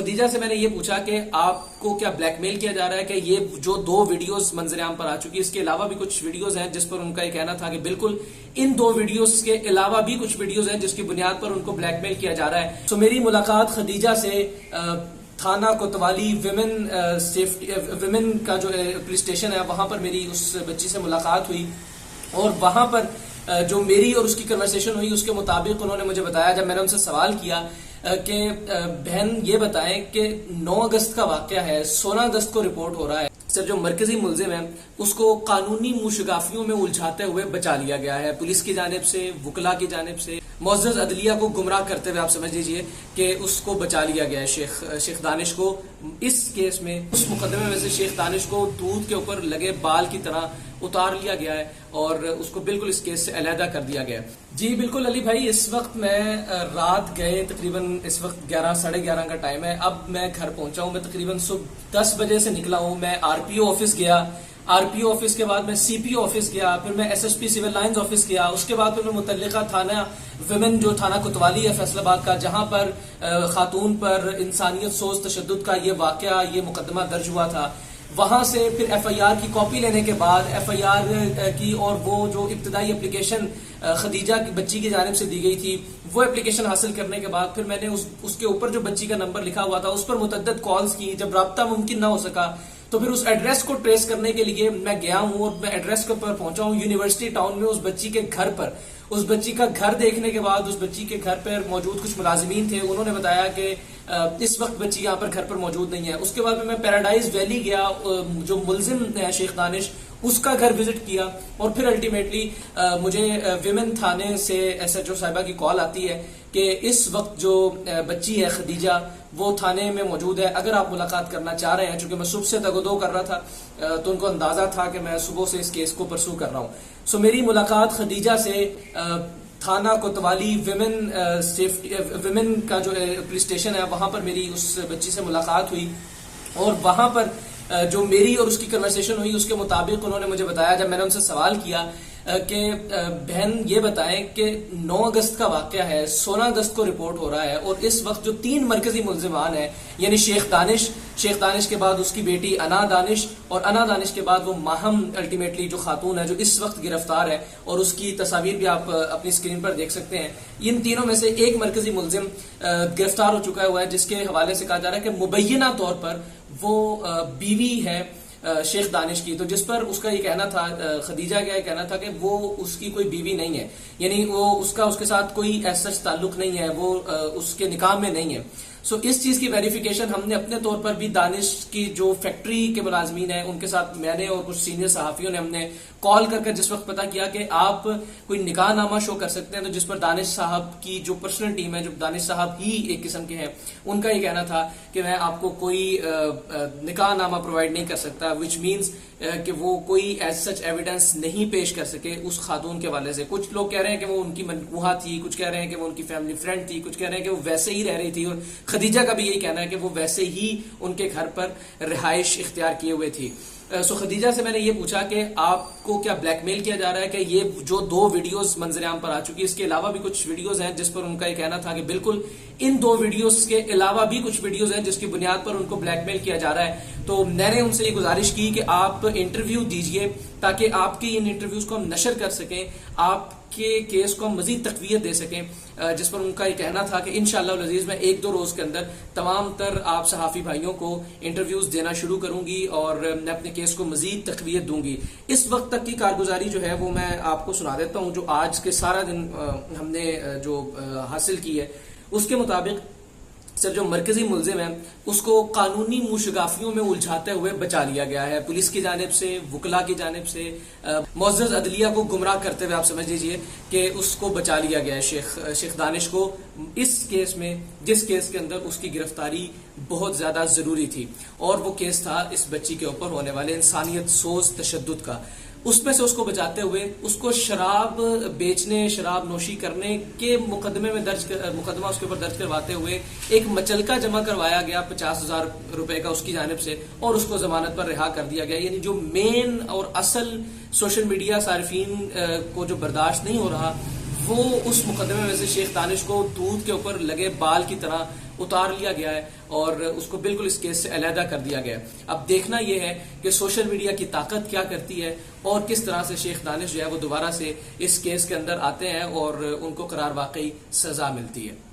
खदीजा से मैंने ये पूछा कि आपको क्या ब्लैकमेल किया जा रहा है कि ये जो 2 वीडियोस मंजरेआम पर आ चुकी है, इसके अलावा भी कुछ वीडियोस हैं जिस पर उनका ये कहना था कि बिल्कुल इन 2 वीडियोस के अलावा भी कुछ वीडियोस हैं जिसकी बुनियाद पर उनको ब्लैकमेल किया जा रहा है। तो मेरी मुलाकात खदीजा से थाना कोतवाली विमेन का जो पुलिस स्टेशन है वहां पर मेरी उस बच्ची से मुलाकात हुई और वहां पर जो मेरी और उसकी कन्वर्सेशन हुई उसके मुताबिक उन्होंने मुझे बताया, जब मैंने उनसे सवाल किया कि बहन ये बताएं कि 9 अगस्त का वाकया है, 16 अगस्त को रिपोर्ट हो रहा है, सर जो मरकजी मुलजिम है उसको कानूनी मुशगाफियों में उलझाते हुए बचा लिया गया है पुलिस की जानिब से, वकला की जानिब से, मुअज़्ज़ज़ अदलिया को गुमराह करते हुए आप समझ लीजिए कि उसको बचा लिया गया है। शेख दानिश को इस केस में, उस मुकदमे में से शेख दानिश को दूध के ऊपर लगे बाल की तरह उतार लिया गया है और उसको बिल्कुल इस केस से अलहदा कर दिया गया है। जी बिल्कुल अली भाई, इस वक्त मैं रात गए तकरीबन इस वक्त 11 साढ़े 11 का टाइम है। अब मैं घर पहुंचा हूं। मैं तकरीबन सुबह 10 बजे से निकला हूं। मैं आरपीओ ऑफिस गया, आरपीओ ऑफिस के बाद मैं सीपीओ ऑफिस गया, फिर मैं एसएसपी सिविल लाइंस ऑफिस गया, उसके बाद फिर मैं मुतल्लिका थाना विमेन जो थाना कोतवाली है फैसलाबाद का, जहां पर खातून पर इंसानियत सोच तशद्दुद का ये वाकया, ये मुकदमा दर्ज हुआ था, वहां से फिर एफआईआर की कॉपी लेने के बाद एफआईआर की और वो जो इब्तदाई एप्लीकेशन खदीजा की बच्ची की जानिब से दी गई थी वो एप्लीकेशन हासिल करने के बाद फिर मैंने उसके ऊपर जो बच्ची का नंबर लिखा हुआ था उस पर मुतअद्दिद कॉल्स की। जब राब्ता मुमकिन ना हो सका तो फिर उस एड्रेस को ट्रेस करने के लिए मैं गया हूं और मैं एड्रेस के पर पहुंचा हूं यूनिवर्सिटी टाउन में, उस बच्ची के घर पर। उस बच्ची का घर देखने के बाद उस बच्ची के घर पर मौजूद कुछ मुलाजिमीन थे, उन्होंने बताया कि इस वक्त बच्ची यहाँ पर घर पर मौजूद नहीं है। उसके बाद मैं पैराडाइज वैली गया, जो मुलजिम है शेख दानिश, उसका घर विजिट किया और फिर अल्टीमेटली मुझे विमेन थाने से एसएचओ साहिबा की कॉल आती है कि इस वक्त जो बच्ची है खदीजा वो थाने में मौजूद है, अगर आप मुलाकात करना चाह रहे हैं। चूंकि मैं सुबह से तगदो कर रहा था तो उनको अंदाजा था कि मैं सुबह से इस केस को परसू कर रहा हूं। सो मेरी मुलाकात खदीजा से थाना कोतवाली विमेन का जो पुलिस स्टेशन है वहां पर मेरी उस बच्ची से मुलाकात हुई और वहां पर जो मेरी और उसकी कन्वर्सेशन हुई उसके मुताबिक उन्होंने मुझे बताया, जब मैंने उनसे सवाल किया कि बहन ये बताएं कि 9 अगस्त का वाकया है, 16 अगस्त को रिपोर्ट हो रहा है और इस वक्त जो 3 मरकजी मुलजिमान हैं यानी शेख दानिश के बाद उसकी बेटी अना दानिश और अना दानिश के बाद वो माहम अल्टीमेटली जो खातून है जो इस वक्त गिरफ्तार है और उसकी तस्वीर भी आप अपनी स्क्रीन पर देख सकते हैं। इन तीनों में से एक मरकजी मुलजिम गिरफ्तार हो चुका हुआ है जिसके हवाले से कहा जा रहा है कि मुबैना तौर पर वो बीवी है शेख दानिश की, तो जिस पर उसका ये कहना था, खदीजा का ये कहना था कि वो उसकी कोई बीवी नहीं है, यानी वो उसके साथ कोई ऐसा ताल्लुक नहीं है, वो उसके निकाह में नहीं है। सो इस चीज की वेरिफिकेशन हमने अपने तौर पर भी दानिश की जो फैक्ट्री के मुलाजमीन है उनके साथ मैंने और कुछ सीनियर सहाफियों ने हमने कॉल करके जिस वक्त पता किया कि आप कोई निकाह नामा शो कर सकते हैं, तो जिस पर दानिश साहब की जो पर्सनल टीम है, जो दानिश साहब ही एक किस्म के हैं, उनका ये कहना था कि मैं आपको कोई निकाह नामा प्रोवाइड नहीं कर सकता, विच मीन्स कि वो कोई एज सच एविडेंस नहीं पेश कर सके उस खातून के वाले से। कुछ लोग कह रहे हैं कि वो उनकी मनकूहा थी, कुछ कह रहे हैं कि वो उनकी फैमिली फ्रेंड थी, कुछ कह रहे हैं कि वो वैसे ही रह रही थी और खदीजा का भी यही कहना है कि वो वैसे ही उनके घर पर रिहाइश इख्तियार किए हुए थी। सो खदीजा से मैंने ये पूछा कि आपको क्या ब्लैकमेल किया जा रहा है कि ये जो 2 वीडियोस मंजरेआम पर आ चुकी है, इसके अलावा भी कुछ वीडियोस हैं जिस पर उनका ये कहना था कि बिल्कुल इन 2 वीडियोस के अलावा भी कुछ वीडियोस हैं जिसकी बुनियाद पर उनको ब्लैकमेल किया जा रहा है। तो मैंने उनसे ये गुजारिश की कि आप इंटरव्यू दीजिए ताकि आपकी इन इंटरव्यूज को हम नशर कर सकें, आपके केस को हम मजीद तकवीत दे सकें, जिस पर उनका ये कहना था कि इंशाअल्लाह अज़ीज़ मैं 1-2 रोज के अंदर तमाम तर आप सहाफ़ी भाइयों को इंटरव्यूज देना शुरू करूंगी और मैं अपने केस को मजीद तकवीत दूंगी। इस वक्त तक की कारगुजारी जो है वो मैं आपको सुना देता हूं, जो आज के सारा दिन हमने जो हासिल की है उसके मुताबिक सर जो मरकजी मुलजिम है उसको कानूनी मुशगाफियों में उलझाते हुए बचा लिया गया है पुलिस की जानिब से, वकला की जानिब से, मुअज़्ज़ज़ अदलिया को गुमराह करते हुए आप समझ लीजिए कि उसको बचा लिया गया है शेख दानिश को इस केस में, जिस केस के अंदर उसकी गिरफ्तारी बहुत ज्यादा जरूरी थी और वो केस था इस बच्ची के ऊपर होने वाले इंसानियत सोच तशद्दुद का। उसमें से उसको बचाते हुए उसको शराब बेचने, शराब नोशी करने के मुकदमा उसके ऊपर दर्ज करवाते हुए एक मचलका जमा करवाया गया 50,000 रुपए का उसकी जानिब से और उसको जमानत पर रिहा कर दिया गया। यानी जो मेन और असल सोशल मीडिया सार्फिन को जो बर्दाश्त नहीं हो रहा वो उस मुकदमे में से शेख दानिश को दूध के ऊपर लगे बाल की तरह उतार लिया गया है और उसको बिल्कुल इस केस से अलहदा कर दिया गया है। अब देखना यह है कि सोशल मीडिया की ताकत क्या करती है और किस तरह से शेख दानिश जो है वो दोबारा से इस केस के अंदर आते हैं और उनको करार वाकई सजा मिलती है।